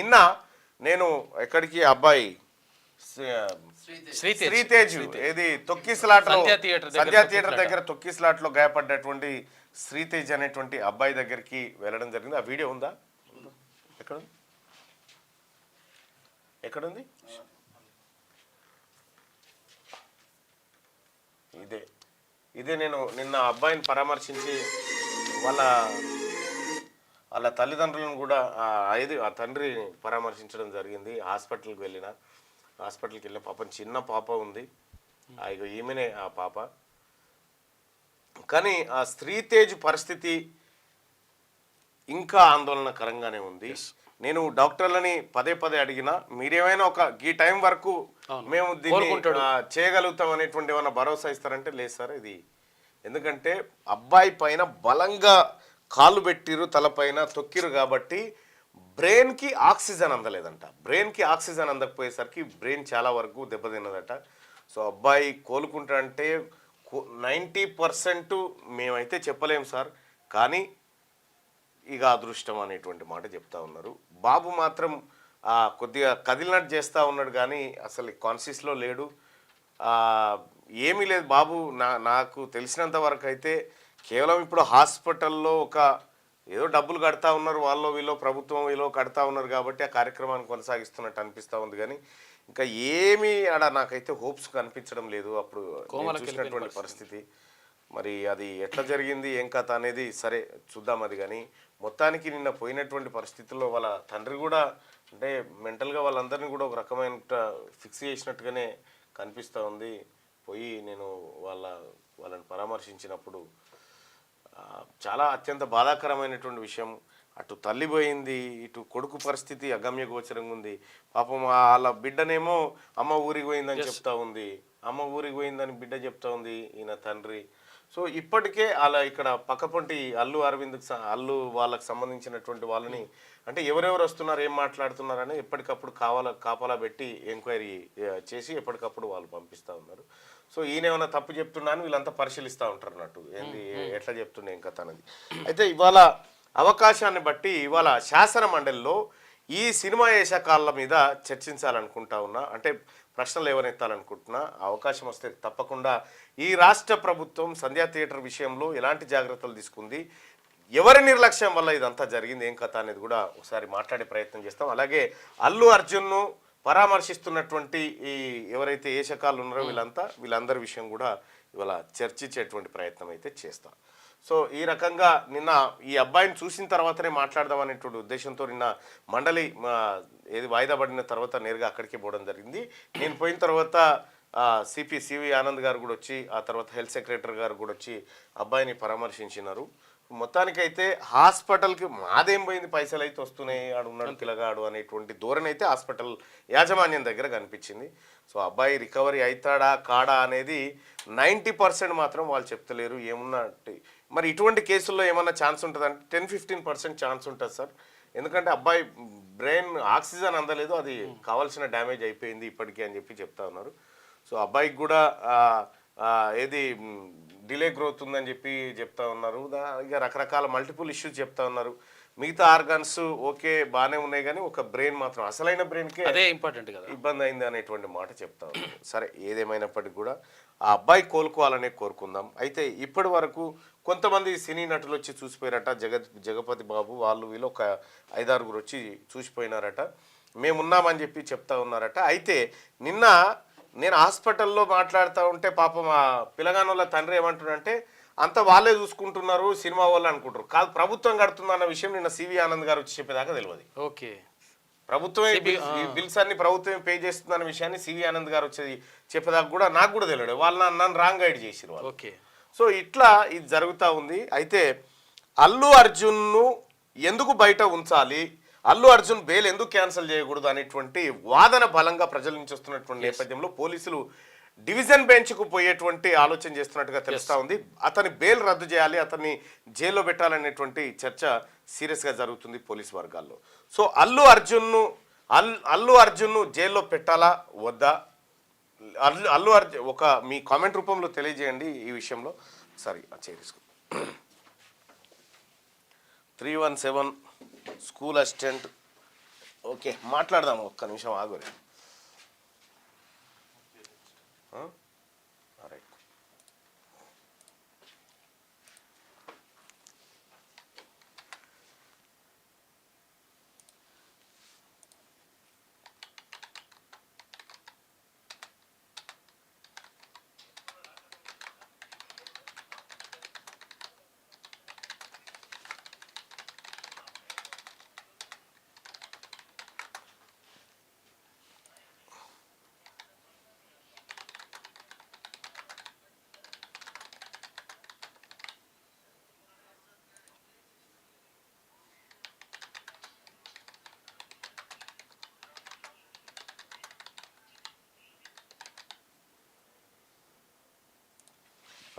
నిన్న నేను ఎక్కడికి అబ్బాయి శ్రీతేజ్ ఏది తొక్కిసలాటలో సంధ్యా థియేటర్ దగ్గర తొక్కిసలాటలో గాయపడ్డటువంటి శ్రీతేజ్ అనేటువంటి అబ్బాయి దగ్గరికి వెళ్ళడం జరిగింది. ఆ వీడియో ఉందా? ఎక్కడుంది? ఇదే నేను నిన్న అబ్బాయిని పరామర్శించి వాళ్ళ తల్లిదండ్రులను కూడా ఆ తండ్రిని పరామర్శించడం జరిగింది. హాస్పిటల్కి వెళ్ళిన పాపం చిన్న పాప ఉంది, ఈమెనే ఆ పాప. కానీ ఆ శ్రీతేజ్ పరిస్థితి ఇంకా ఆందోళనకరంగానే ఉంది. నేను డాక్టర్లని పదే అడిగినా మీరేమైనా ఈ టైం వరకు మేము దీన్ని చేయగలుగుతాం అనేటువంటి ఏమైనా భరోసా ఇస్తారంటే లేదు సార్ ఇది. ఎందుకంటే అబ్బాయి పైన బలంగా కాళ్ళు పెట్టిరు, తలపైన తొక్కిరు కాబట్టి బ్రెయిన్కి ఆక్సిజన్ అందలేదంట. బ్రెయిన్కి ఆక్సిజన్ అందకపోయేసరికి బ్రెయిన్ చాలా వరకు దెబ్బతిన్నదట. సో అబ్బాయి కోలుకుంటాడంటే 90% మేమైతే చెప్పలేము సార్, కానీ ఇక అదృష్టం అనేటువంటి మాట చెప్తా ఉన్నారు. బాబు మాత్రం కొద్దిగా కదిలినట్టు చేస్తూ ఉన్నాడు కానీ అసలు కాన్షియస్లో లేడు, ఏమీ లేదు బాబు. నాకు తెలిసినంత వరకు అయితే కేవలం ఇప్పుడు హాస్పిటల్లో ఏదో డబ్బులు కడతా ఉన్నారు, వాళ్ళు వీళ్ళు ప్రభుత్వం వీళ్ళు కడతా ఉన్నారు కాబట్టి ఆ కార్యక్రమాన్ని కొనసాగిస్తున్నట్టు అనిపిస్తూ ఉంది. కానీ ఇంకా ఏమీ నాకైతే హోప్స్ కనిపించడం లేదు అప్పుడు చూసినటువంటి పరిస్థితి. మరి అది ఎట్లా జరిగింది ఏం కథ అనేది సరే చూద్దాం అది. కానీ మొత్తానికి నిన్న పోయినటువంటి పరిస్థితుల్లో వాళ్ళ తండ్రి కూడా అంటే మెంటల్గా వాళ్ళందరినీ కూడా ఒక రకమైన ఫిక్స్ చేసినట్టుగానే కనిపిస్తూ ఉంది. పోయి నేను వాళ్ళని పరామర్శించినప్పుడు చాలా అత్యంత బాధాకరమైనటువంటి విషయం. అటు తల్లి పోయింది, ఇటు కొడుకు పరిస్థితి అగమ్య గోచరంగా ఉంది. పాపం వాళ్ళ బిడ్డనేమో అమ్మ ఊరికి పోయిందని చెప్తా ఉంది, అమ్మ ఊరికి పోయిందని బిడ్డ చెప్తా ఉంది ఈయన తండ్రి. సో ఇప్పటికే అలా ఇక్కడ పక్కపొంటి అల్లు వాళ్ళకి సంబంధించినటువంటి వాళ్ళని అంటే ఎవరెవరు వస్తున్నారు ఏం మాట్లాడుతున్నారు అని ఎప్పటికప్పుడు కాపలా పెట్టి ఎంక్వైరీ చేసి ఎప్పటికప్పుడు వాళ్ళు పంపిస్తూ ఉన్నారు. సో ఈయన ఏమైనా తప్పు చెప్తున్నాను వీళ్ళంతా పరిశీలిస్తూ ఉంటారు అన్నట్టు ఏంది ఎట్లా చెప్తున్నా ఇంకా తనది. అయితే ఇవాళ అవకాశాన్ని బట్టి ఇవాళ శాసన మండలిలో ఈ సినిమా వేషకాల మీద చర్చించాలనుకుంటా ఉన్నా, అంటే ప్రశ్నలు ఎవరెత్తాలనుకుంటున్నా. అవకాశం వస్తే తప్పకుండా ఈ రాష్ట్ర ప్రభుత్వం సంధ్యా థియేటర్ విషయంలో ఎలాంటి జాగ్రత్తలు తీసుకుంది, ఎవరి నిర్లక్ష్యం వల్ల ఇదంతా జరిగింది ఏం కథ అనేది కూడా ఒకసారి మాట్లాడే ప్రయత్నం చేస్తాం. అలాగే అల్లు అర్జున్ను పరామర్శిస్తున్నటువంటి ఈ ఎవరైతే ఏషకాలు ఉన్నారో వీళ్ళందరి విషయం కూడా ఇవాళ చర్చించేటువంటి ప్రయత్నం అయితే చేస్తాం. సో ఈ రకంగా నిన్న ఈ అబ్బాయిని చూసిన తర్వాతనే మాట్లాడదాం అనేటువంటి ఉద్దేశంతో నిన్న మండలి ఏది వాయిదా పడిన తర్వాత నేరుగా అక్కడికి పోవడం జరిగింది. నేను పోయిన తర్వాత సివి ఆనంద్ గారు కూడా వచ్చి, ఆ తర్వాత హెల్త్ సెక్రటరీ గారు కూడా వచ్చి అబ్బాయిని పరామర్శించినారు. మొత్తానికైతే హాస్పిటల్కి మాదేం పోయింది, పైసలు అయితే వస్తున్నాయి, ఆడు ఉన్నాడు పిల్లగాడు అనేటువంటి ధోరణి అయితే హాస్పిటల్ యాజమాన్యం దగ్గర కనిపించింది. సో అబ్బాయి రికవరీ అవుతాడా కాడా అనేది 90% మాత్రం వాళ్ళు చెప్తలేరు. ఏమున్నట్టు మరి ఇటువంటి కేసుల్లో ఏమన్నా ఛాన్స్ ఉంటుందంటే 10-15% ఛాన్స్ ఉంటుంది సార్. ఎందుకంటే అబ్బాయి బ్రెయిన్ ఆక్సిజన్ అందలేదు, అది కావాల్సిన డ్యామేజ్ అయిపోయింది ఇప్పటికీ అని చెప్పి చెప్తా ఉన్నారు. సో అబ్బాయికి కూడా ఏది డిలే గ్రోత్ ఉందని చెప్పి చెప్తా ఉన్నారు. ఇక రకరకాల మల్టిపుల్ ఇష్యూస్ చెప్తా ఉన్నారు. మిగతా ఆర్గాన్స్ ఓకే బాగానే ఉన్నాయి కానీ ఒక బ్రెయిన్ మాత్రం అసలైన బ్రెయిన్కే అదే ఇంపార్టెంట్ కదా, ఇబ్బంది అయింది అనేటువంటి మాట చెప్తా ఉన్నారు. సరే ఏదేమైనప్పటికీ కూడా ఆ అబ్బాయి కోలుకోవాలనే కోరుకుందాం. అయితే ఇప్పటి వరకు కొంతమంది సినీ నటులు వచ్చి చూసిపోయారట, జగపతి బాబు వాళ్ళు వీళ్ళు ఒక 5-6 వచ్చి చూసిపోయినారట, మేమున్నామని చెప్పి చెప్తా ఉన్నారట. అయితే నిన్న నేను హాస్పిటల్లో మాట్లాడుతూ ఉంటే పాపం ఆ పిల్లగానోళ్ళ తండ్రి ఏమంటున్నాడంటే అంతా వాళ్ళే చూసుకుంటున్నారు సినిమా వాళ్ళు అనుకుంటారు, కాదు ప్రభుత్వం కడుతుందన్న విషయం నిన్న సివి ఆనంద్ గారు వచ్చి చెప్పేదాకా తెలియదు. ఓకే ప్రభుత్వమే బిల్స్ అన్ని ప్రభుత్వమే పే చేస్తుందన్న విషయాన్ని సివి ఆనంద్ గారు వచ్చేది చెప్పేదాకా కూడా నాకు కూడా తెలియదు. వాళ్ళు నన్ను రాంగ్ గైడ్ చేసిరు వాళ్ళు. ఓకే సో ఇట్లా ఇది జరుగుతూ ఉంది. అయితే అల్లు అర్జున్ను ఎందుకు బయట ఉంచాలి, అల్లు అర్జున్ బెయిల్ ఎందుకు క్యాన్సిల్ చేయకూడదు అనేటువంటి వాదన బలంగా ప్రజల నుంచి వస్తున్నటువంటి నేపథ్యంలో పోలీసులు డివిజన్ బెంచ్కు పోయేటువంటి ఆలోచన చేస్తున్నట్టుగా తెలుస్తూ ఉంది. అతని బెయిల్ రద్దు చేయాలి, అతన్ని జైల్లో పెట్టాలనేటువంటి చర్చ సీరియస్గా జరుగుతుంది పోలీస్ వర్గాల్లో. సో అల్లు అర్జున్ను జైల్లో పెట్టాలా వద్దా, అల్లు అర్జున్ మీ కామెంట్ రూపంలో తెలియజేయండి ఈ విషయంలో. సరే చేయించుకో 317 స్కూల్ అసిస్టెంట్ ఓకే మాట్లాడదాం, ఒక్క నిమిషం ఆగురి. Right.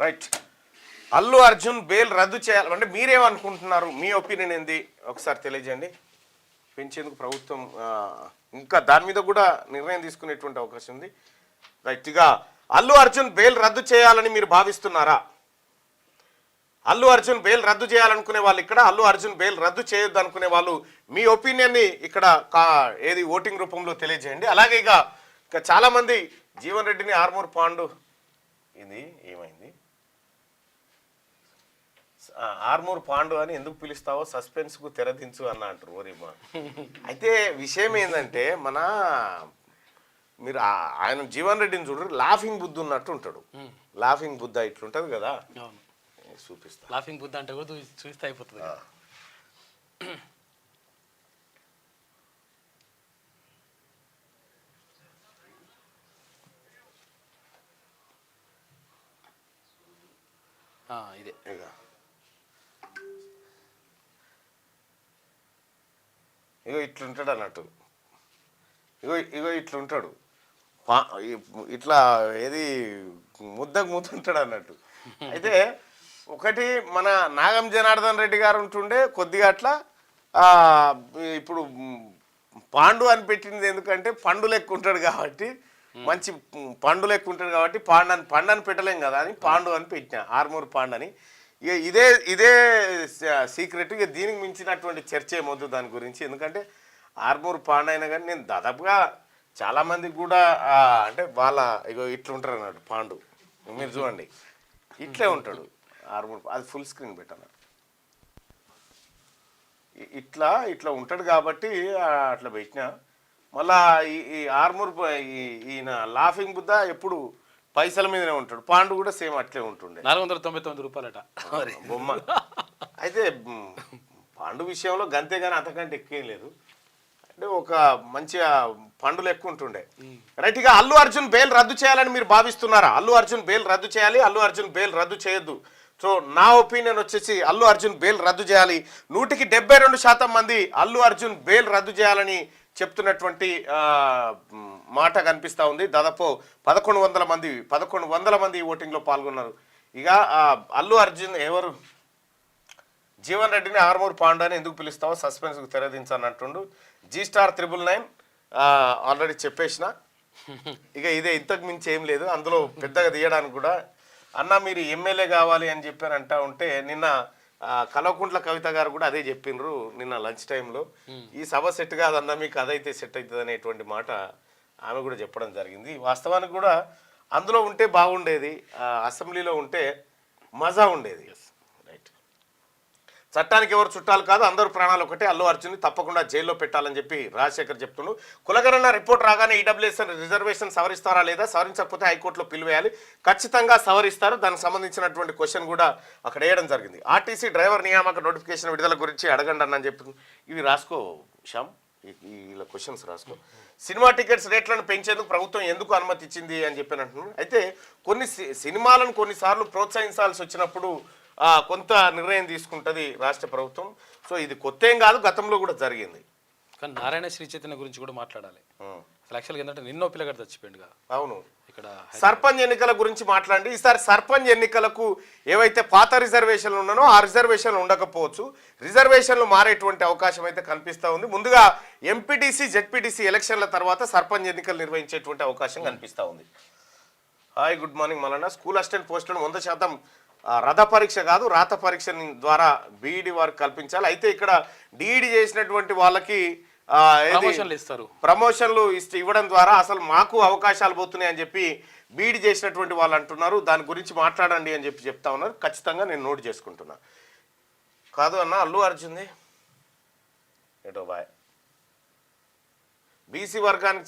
Right. Allu Arjun bail రద్దు చేయాలి అంటే మీరేమనుకుంటున్నారు, మీ ఒపీనియన్ ఏంది ఒకసారి తెలియజేయండి. పెంచేందుకు ప్రభుత్వం ఇంకా దాని మీద కూడా నిర్ణయం తీసుకునేటువంటి అవకాశం ఉంది. రైట్గా అల్లు అర్జున్ బెయిల్ రద్దు చేయాలని మీరు భావిస్తున్నారా? అల్లు అర్జున్ బెయిల్ రద్దు చేయాలనుకునే వాళ్ళు ఇక్కడ, అల్లు అర్జున్ బెయిల్ రద్దు చేయొద్దు అనుకునే వాళ్ళు మీ ఒపీనియన్ని ఇక్కడ ఏది ఓటింగ్ రూపంలో తెలియజేయండి. అలాగే ఇక చాలామంది జీవన్ రెడ్డిని ఆర్మూర్ పాండు ఇది ఏమైంది ఆర్మూర్ పాండు అని ఎందుకు పిలుస్తావో సస్పెన్స్కు తెరదించు అన్న అంటారు ఓరిమా. అయితే విషయం ఏంటంటే మీరు ఆయన జీవన్ రెడ్డిని చూడరు, లాఫింగ్ బుద్ధ ఉన్నట్టు ఉంటాడు. లాఫింగ్ బుద్ధ ఇట్లుంటది కదా, చూపిస్తా. లాఫింగ్ బుద్ధ అంటే కూడా చూస్తే అయిపోతుంది. ఇదే ఇగో ఇట్లుంటాడు అన్నట్టు, ఇగో ఇట్లుంటాడు, ఇట్లా ఏది ముద్దుంటాడు అన్నట్టు. అయితే ఒకటి మన నాగం జనార్దన్ రెడ్డి గారు ఉంటుండే కొద్దిగా అట్లా, ఇప్పుడు పాండు అని పెట్టింది ఎందుకంటే పండు లెక్క ఉంటాడు కాబట్టి, మంచి పండు లెక్క ఉంటాడు కాబట్టి పండు అని పెట్టలేం కదా అని పాండు అని పెట్టిన, ఆర్మూర్ పాండు అని. ఇక ఇదే సీక్రెట్. ఇక దీనికి మించినటువంటి చర్చ ఏమొద్దు దాని గురించి, ఎందుకంటే ఆర్మూర్ పాండు అయినా కానీ నేను దాదాపుగా చాలామందికి కూడా అంటే వాళ్ళ ఇగో ఇట్లుంటారు అన్నట్టు పాండు, మీరు చూడండి ఇట్లే ఉంటాడు ఆర్మూర్. అది ఫుల్ స్క్రీన్ పెట్టాను, ఇట్లా ఉంటాడు కాబట్టి అట్లా పెట్టినా. మళ్ళా ఈ ఆర్మూర్ ఈయన లాఫింగ్ బుద్ధ ఎప్పుడు పైసల మీదనే ఉంటాడు, పాండు కూడా సేమ్ అట్లే ఉంటుండే. 499 రూపాయలట బొమ్మ. అయితే పాండు విషయంలో గంతే కానీ అంతకంటే ఎక్కువేం లేదు, అంటే ఒక మంచిగా పండులు ఎక్కువ ఉంటుండే. రైట్గా అల్లు అర్జున్ బెయిల్ రద్దు చేయాలని మీరు భావిస్తున్నారా? అల్లు అర్జున్ బెయిల్ రద్దు చేయాలి, అల్లు అర్జున్ బెయిల్ రద్దు చేయొద్దు. సో నా ఒపీనియన్ వచ్చేసి అల్లు అర్జున్ బెయిల్ రద్దు చేయాలి. 172% మంది అల్లు అర్జున్ బెయిల్ రద్దు చేయాలని చెప్తున్నటువంటి మాట కనిపిస్తూ ఉంది. దాదాపు 1100 మంది ఈ ఓటింగ్లో పాల్గొన్నారు. ఇక అల్లు అర్జున్ ఎవరు జీవన్ రెడ్డిని ఆర్మూర్ పాండు అని ఎందుకు పిలుస్తావో సస్పెన్స్కు తెరదించని అంటుండు. G-Star 999 ఆల్రెడీ చెప్పేసిన. ఇక ఇదే, ఇంతకు మించి ఏం లేదు అందులో పెద్దగా తీయడానికి కూడా. అన్న మీరు ఎమ్మెల్యే కావాలి అని చెప్పారు అంటా ఉంటే, నిన్న కల్వకుంట్ల కవిత గారు కూడా అదే చెప్పిండ్రు నిన్న లంచ్ టైంలో. ఈ సభ సెట్ కాదన్నా, మీకు అదైతే సెట్ అవుతుంది అనేటువంటి మాట ఆమె కూడా చెప్పడం జరిగింది. వాస్తవానికి కూడా అందులో ఉంటే బాగుండేది, అసెంబ్లీలో ఉంటే మజా ఉండేది. రైట్. చట్టానికి ఎవరు చుట్టాలు కాదు, అందరూ ప్రాణాలు ఒకటే. అల్లు అర్జున్ని తప్పకుండా జైల్లో పెట్టాలని చెప్పి రాజశేఖర్ చెప్తుండు. కులగణన రిపోర్ట్ రాగానే ఈడబ్ల్యూఎస్ రిజర్వేషన్ సవరిస్తారా లేదా, సవరించకపోతే హైకోర్టులో పిలువేయాలి, ఖచ్చితంగా సవరిస్తారు. దానికి సంబంధించినటువంటి క్వశ్చన్ కూడా అక్కడ వేయడం జరిగింది. ఆర్టీసీ డ్రైవర్ నియామక నోటిఫికేషన్ విడుదల గురించి అడగండి అని చెప్పి ఇవి రాసుకో శ్యామ్, ఇలా క్వశ్చన్స్ రాసుకో. సినిమా టికెట్స్ రేట్లను పెంచేందుకు ప్రభుత్వం ఎందుకు అనుమతి ఇచ్చింది అని చెప్పి అంటున్నాను. అయితే కొన్ని సినిమాలను కొన్నిసార్లు ప్రోత్సహించాల్సి వచ్చినప్పుడు కొంత నిర్ణయం తీసుకుంటుంది రాష్ట్ర ప్రభుత్వం. సో ఇది కొత్త ఏం కాదు, గతంలో కూడా జరిగింది. కానీ నారాయణ శ్రీ చైతన్య గురించి కూడా మాట్లాడాలి. అసలు యాక్చువల్గా ఏంటంటే నిన్నో పిల్లగాడు చచ్చిపోయింది. అవును. ఇక్కడ సర్పంచ్ ఎన్నికల గురించి మాట్లాడండి. ఈసారి సర్పంచ్ ఎన్నికలకు ఏవైతే పాత రిజర్వేషన్లు ఉన్నానో ఆ రిజర్వేషన్లు ఉండకపోవచ్చు, రిజర్వేషన్లు మారేటువంటి అవకాశం అయితే కనిపిస్తూ ఉంది. ముందుగా ఎంపీటీసీ జెడ్పీటీసీ ఎలక్షన్ల తర్వాత సర్పంచ్ ఎన్నికలు నిర్వహించేటువంటి అవకాశం కనిపిస్తూ ఉంది. Hi, good morning Mallanna. School assistant పోస్టులను 100% రథ పరీక్ష కాదు, రాత పరీక్ష ద్వారా బీఈడి వారికి కల్పించాలి. అయితే ఇక్కడ డిఈడి చేసినటువంటి వాళ్ళకి ప్రమోషన్లు ఇస్తారు. ప్రమోషన్లు ఇవ్వడం ద్వారా అసలు మాకు అవకాశాలు పోతున్నాయి అని చెప్పి బీడ్ చేసినటువంటి వాళ్ళు అంటున్నారు. దాని గురించి మాట్లాడండి అని చెప్పి చెప్తా ఉన్నారు. ఖచ్చితంగా నేను నోట్ చేసుకుంటున్నా. కాదు అన్న, అల్లు అర్జున్ది ఏటో బాయ్ బీసీ వర్గానికి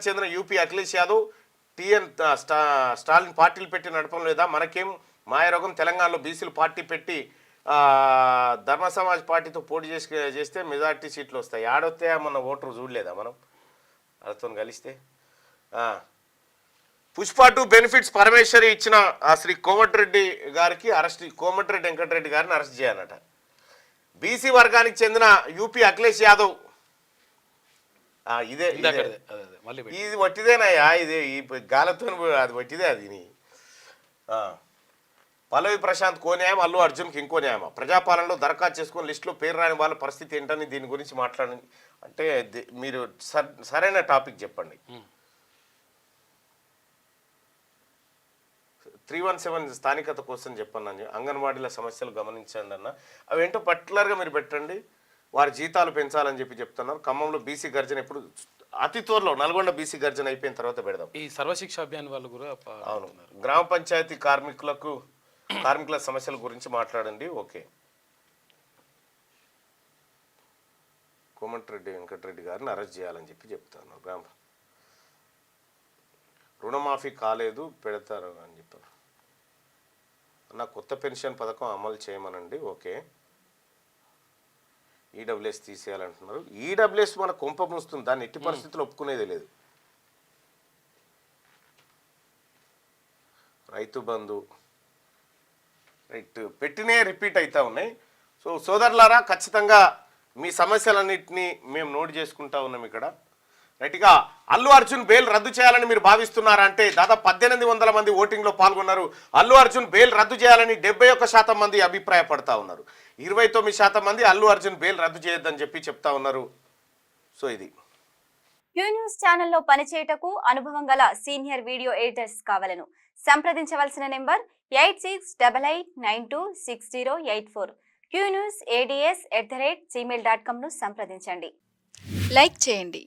చెందిన యూపీ అఖిలేష్ యాదవ్ టిఎన్ స్టాలిన్ పార్టీలు పెట్టి నడపడం లేదా, మనకేం మాయరోగం, తెలంగాణలో బీసీలు పార్టీ పెట్టి ధర్మ సమాజ్ పార్టీతో పోటీ చేస్తే మెజార్టీ సీట్లు వస్తాయి. ఆడొస్తే మన ఓటరు చూడలేదా మనం వాళ్ళతో కలిస్తే. పుష్ప 2 బెనిఫిట్స్ పరమేశ్వరి ఇచ్చిన శ్రీ కోమటిరెడ్డి గారికి కోమటిరెడ్డి వెంకటరెడ్డి గారిని అరెస్ట్ చేయాలట. బీసీ వర్గానికి చెందిన యూపీ అఖిలేష్ యాదవ్ ఇది వట్టిదేనాయా, ఇది ఈ గాలతో అది వట్టిదే. అది పల్లవి ప్రశాంత్ కో న్యాయం, అల్లు అర్జున్కి ఇంకో న్యాయమా? ప్రజాపాలనలో దరఖాస్తు చేసుకుని లిస్టులో పేరు రాని వాళ్ళ పరిస్థితి ఏంటని దీని గురించి మాట్లాడండి అంటే మీరు సరైన టాపిక్ చెప్పండి. 317 స్థానికత కోసం చెప్పండి. అంగన్వాడీల సమస్యలు గమనించండి అన్న. అవి ఏంటో పర్టికులర్గా మీరు పెట్టండి. వారి జీతాలు పెంచాలని చెప్పి చెప్తున్నారు. ఖమ్మంలో బీసీ గర్జన ఎప్పుడు అతి త్వరలో, నల్గొండ బీసీ గర్జన అయిపోయిన తర్వాత పెడదాం. ఈ సర్వశిక్ష అభియాన్ వాళ్ళు కూడా అవును, గ్రామ పంచాయతీ కార్మికుల సమస్యల గురించి మాట్లాడండి. ఓకే, కోమటిరెడ్డి వెంకటరెడ్డి గారిని అరెస్ట్ చేయాలని చెప్పి చెప్తాను. రుణమాఫీ కాలేదు, పెడతారు అని చెప్పారు. నా కొత్త పెన్షన్ పథకం అమలు చేయమనండి. Okay, EWS తీసేయాలంటున్నారు. ఈడబ్ల్యూఎస్ మన కొంప మూస్తుంది, దాన్ని ఎట్టి పరిస్థితుల్లో ఒప్పుకునేది లేదు. రైతు బంధు రైట్ పెట్టినే రిపీట్ అవుతా ఉన్నాయి. సో సోదరులారా, ఖచ్చితంగా మీ సమస్యలన్నింటినీ మేము నోట్ చేసుకుంటా ఉన్నాం ఇక్కడ. రైట్గా అల్లు అర్జున్ బెయిల్ రద్దు చేయాలని మీరు భావిస్తున్నారా అంటే దాదాపు 1800 మంది ఓటింగ్లో పాల్గొన్నారు. అల్లు అర్జున్ బెయిల్ రద్దు చేయాలని 71% మంది అభిప్రాయపడతా ఉన్నారు. 29% మంది అల్లు అర్జున్ బెయిల్ రద్దు చేయొద్దని చెప్పి చెప్తా ఉన్నారు. సో ఇది క్యూ న్యూస్ ఛానల్లో పనిచేయటకు అనుభవం గల సీనియర్ వీడియో ఎడిటర్స్ కావాలను సంప్రదించవలసిన నెంబర్ 8688926084. qnewsads@gmail.com ను సంప్రదించండి. లైక్ చేయండి,